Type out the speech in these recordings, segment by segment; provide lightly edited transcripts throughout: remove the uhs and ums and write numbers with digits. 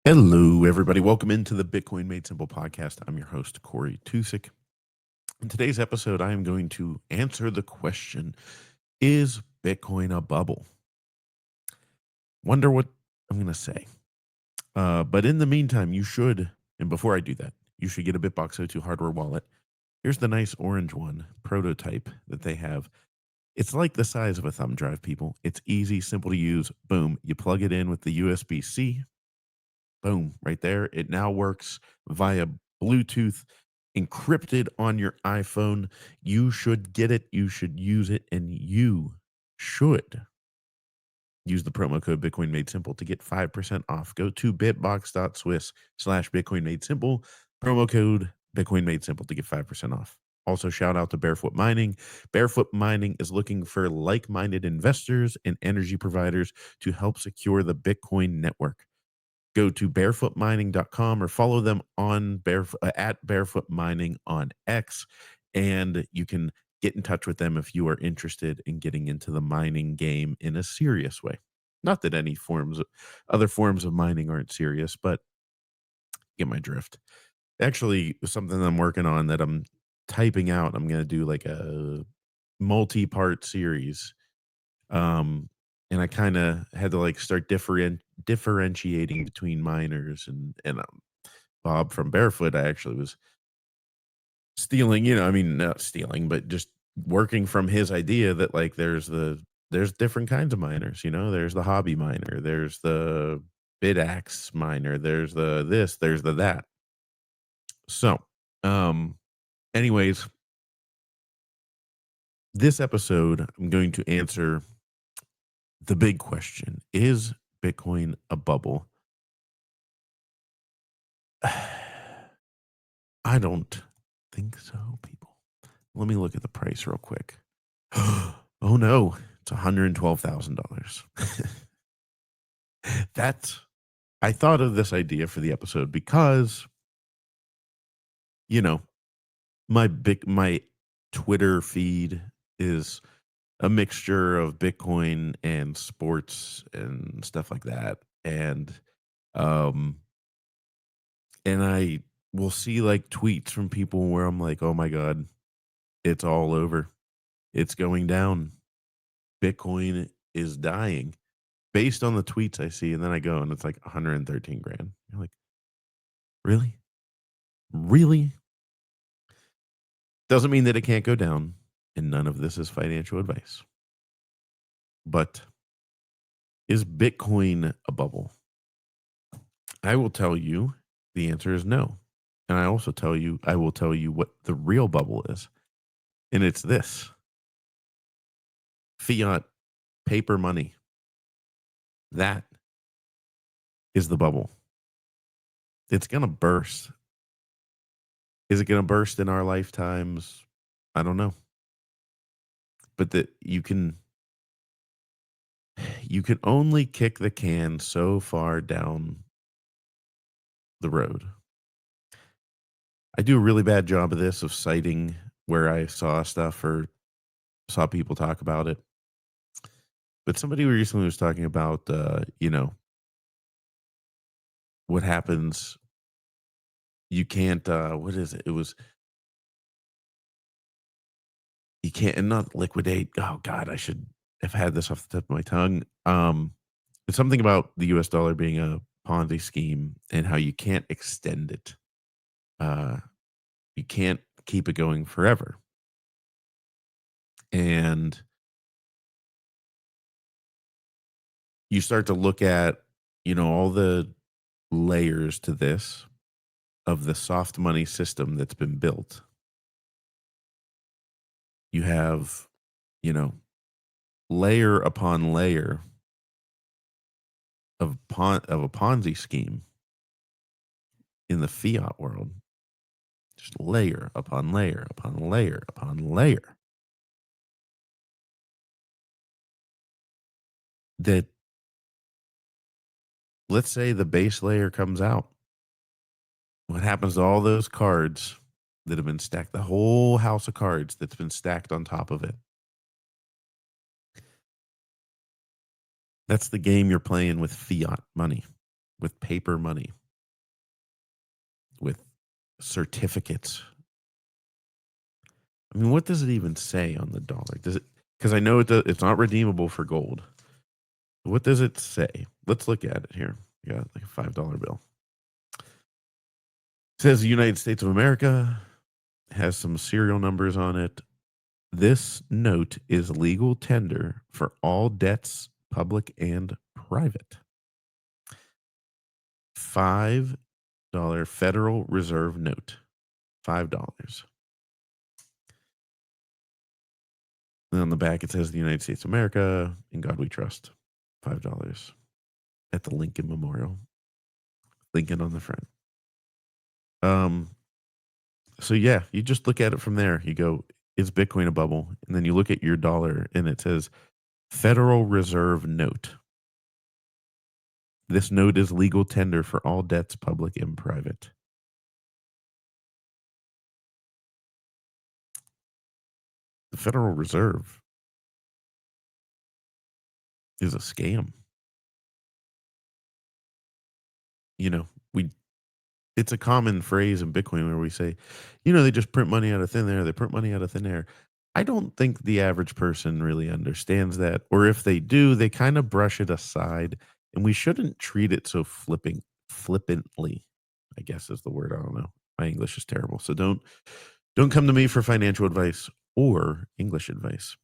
Hello, everybody. Welcome into the Bitcoin Made Simple podcast. I'm your host, Corey Tusick. In today's episode, I am going to answer the question, is Bitcoin a bubble? Wonder what I'm going to say. But in the meantime, you should, and before I do that, you should get a BitBox02 hardware wallet. Here's the nice orange one, prototype that they have. It's like the size of a thumb drive, people. It's easy, simple to use. Boom. You plug it in with the USB-C. Boom, right there. It now works via Bluetooth, encrypted on your iPhone. You should get it. You should use it. And you should use the promo code Bitcoin Made Simple to get 5% off. Go to bitbox.swiss/Bitcoin Made Simple. Promo code Bitcoin Made Simple to get 5% off. Also, shout out to Barefoot Mining. Barefoot Mining is looking for like-minded investors and energy providers to help secure the Bitcoin network. Go to barefootmining.com or follow them on at Barefoot Mining on X, and you can get in touch with them if you are interested in getting into the mining game in a serious way. Not that other forms of mining aren't serious, but get my drift. Actually, something I'm working on that I'm typing out. I'm going to do like a multi-part series, and I kind of had to like start differentiating between miners and Bob from Barefoot. I actually was stealing, I mean, not stealing, but just working from his idea that like there's different kinds of miners. There's the hobby miner, there's the bidax miner, there's the this, there's the that. So, um, anyways, this episode I'm going to answer the big question: is Bitcoin a bubble? I don't think so, people. Let me look at the price real quick. Oh no, it's $112,000. That's I thought of this idea for the episode because, you know, my Twitter feed is a mixture of Bitcoin and sports and stuff like that. Um and I will see like tweets from people where I'm like, "Oh my god, it's all over. It's going down. Bitcoin is dying," based on the tweets I see, and then I go and it's like 113 grand. You're like, really? Really? Doesn't mean that it can't go down, and none of this is financial advice. But is Bitcoin a bubble? I will tell you the answer is no. And I will tell you what the real bubble is. And it's this: fiat paper money. That is the bubble. It's going to burst. Is it going to burst in our lifetimes? I don't know. But that you can only kick the can so far down the road. I do a really bad job of this, of citing where I saw stuff or saw people talk about it. But somebody recently was talking about, what happens. You can't, what is it? It was, you can't, and not liquidate. Oh God, I should have had this off the tip of my tongue. It's something about the US dollar being a Ponzi scheme and how you can't extend it. Uh, you can't keep it going forever. And you start to look at, all the layers to this of the soft money system that's been built. You have, you know, layer upon layer of a Ponzi scheme in the fiat world. Just layer upon layer upon layer upon layer. That, let's say the base layer comes out. What happens to all those cards that have been stacked, the whole house of cards that's been stacked on top of it? That's the game you're playing with fiat money. with paper money, with certificates. I mean, what does it even say on the dollar? Does it, because I know it's not redeemable for gold. What does it say? Let's look at it here. You got like a $5 bill. It says the United States of America, has some serial numbers on it. This note is legal tender for all debts, public and private. $5 Federal Reserve note. $5. And on the back, it says the United States of America, in God we trust. $5 at the Lincoln Memorial. Lincoln on the front. So yeah, you just look at it from there. You go, is Bitcoin a bubble? And then you look at your dollar and it says Federal Reserve note. This note is legal tender for all debts, public and private. The Federal Reserve is a scam. You know, we it's a common phrase in Bitcoin where we say, they just print money out of thin air. They print money out of thin air. I don't think the average person really understands that. Or if they do, they kind of brush it aside. And we shouldn't treat it so flippantly, I guess is the word. I don't know. My English is terrible. So don't come to me for financial advice or English advice.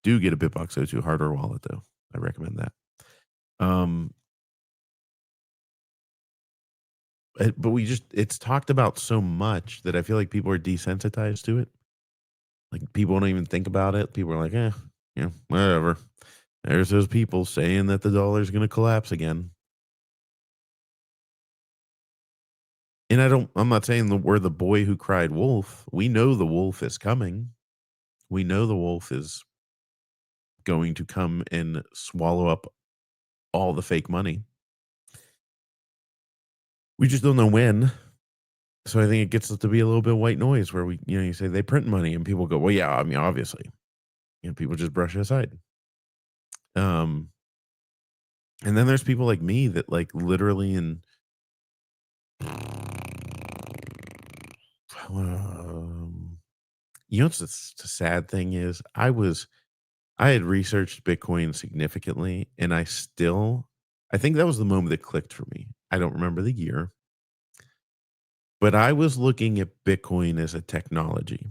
Do get a Bitbox O2 hardware wallet though. I recommend that. But it's talked about so much that I feel like people are desensitized to it. Like people don't even think about it. People are like, whatever. There's those people saying that the dollar is going to collapse again. And I'm not saying that we're the boy who cried wolf. We know the wolf is coming. We know the wolf is going to come and swallow up all the fake money. We just don't know when. So I think it gets to be a little bit of white noise where you say they print money and people go, well, yeah, I mean, obviously, people just brush it aside. And then there's people like me that like literally what's the sad thing is I had researched Bitcoin significantly and I think that was the moment that clicked for me. I don't remember the year, but I was looking at Bitcoin as a technology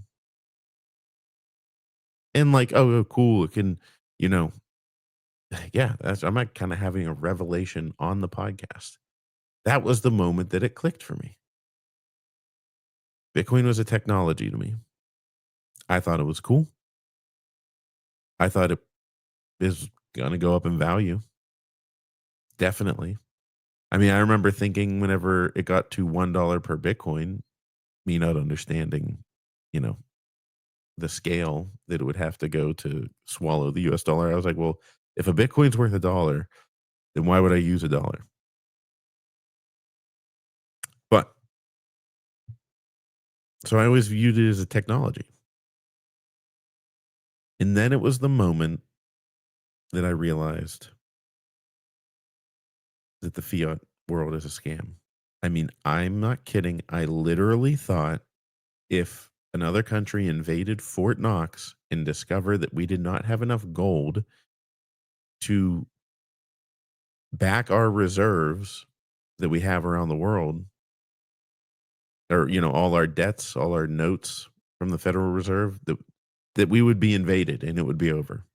and like, oh, cool. It can, you know, yeah, I'm like kind of having a revelation on the podcast. That was the moment that it clicked for me. Bitcoin was a technology to me. I thought it was cool. I thought it is going to go up in value. Definitely. I mean, I remember thinking whenever it got to $1 per Bitcoin, me not understanding, you know, the scale that it would have to go to swallow the US dollar. I was like, well, if a Bitcoin's worth $1, then why would I use $1? But so I always viewed it as a technology. And then it was the moment that I realized that the fiat world is a scam. I mean, I'm not kidding. I literally thought if another country invaded Fort Knox and discovered that we did not have enough gold to back our reserves that we have around the world, or all our debts, all our notes from the Federal Reserve, that we would be invaded and it would be over.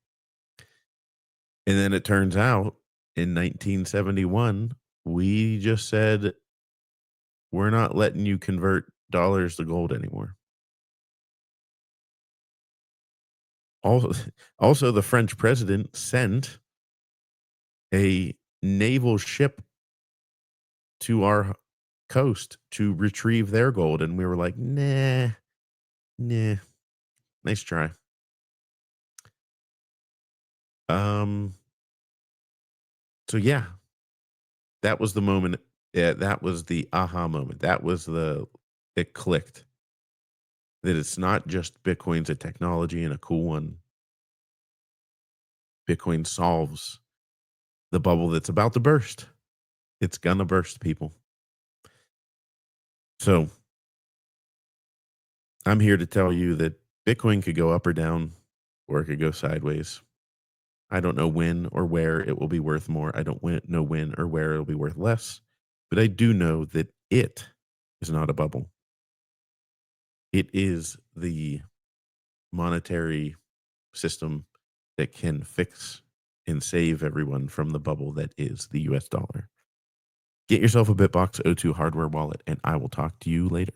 And then it turns out in 1971, we just said, we're not letting you convert dollars to gold anymore. Also, also the French president sent a naval ship to our coast to retrieve their gold. And we were like, nah, nice try. So yeah, that was the moment. Yeah, that was the aha moment. It clicked that it's not just Bitcoin's a technology and a cool one. Bitcoin solves the bubble that's about to burst. It's gonna burst, people. So I'm here to tell you that Bitcoin could go up or down, or it could go sideways. I don't know when or where it will be worth more. I don't know when or where it'll be worth less, but I do know that it is not a bubble. It is the monetary system that can fix and save everyone from the bubble that is the US dollar. Get yourself a BitBox O2 hardware wallet, and I will talk to you later.